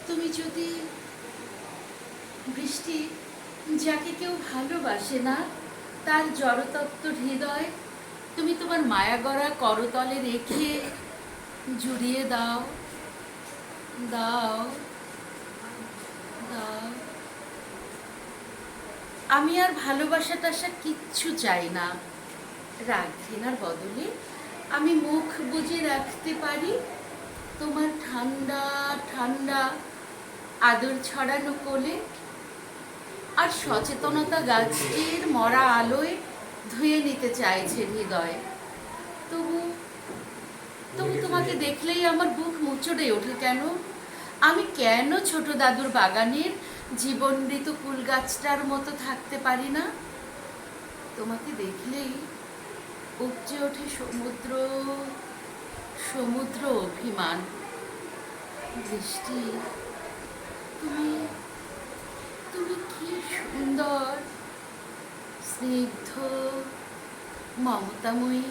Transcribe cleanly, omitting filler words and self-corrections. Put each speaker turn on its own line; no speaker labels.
তুমি যদি বৃষ্টি, যাকে কেউ ভালোবাসে না, তার জড়তত্ত্ব হৃদয় তুমি তোমার মায়াগড়া করতলে রেখে জুড়িয়ে দাও, দাও, দাও। আমি আর ভালোবাসা টাসা কিচ্ছু চাই না। রাগ ঘৃণার বদলে আমি মুখ বুজে রাখতে পারি তোমার ঠান্ডা ঠান্ডা আদর ছড়ানো কোলে। আর সচেতনতা গাছটির মরা আলোয় ধুয়ে নিতে চাইছে হৃদয়। তবু তবু তোমাকে দেখলেই আমার বুক মুচড়ে ওঠে কেন? আমি কেন ছোট দাদুর বাগানের জীবনমৃত কুল গাছটার মতো থাকতে পারি না? তোমাকে দেখলেই উপচে ওঠে সমুদ্র সমুদ্র অভিমান। বৃষ্টি, তুমি তুমি কি সুন্দর, স্নিগ্ধ, মমতাময়ী।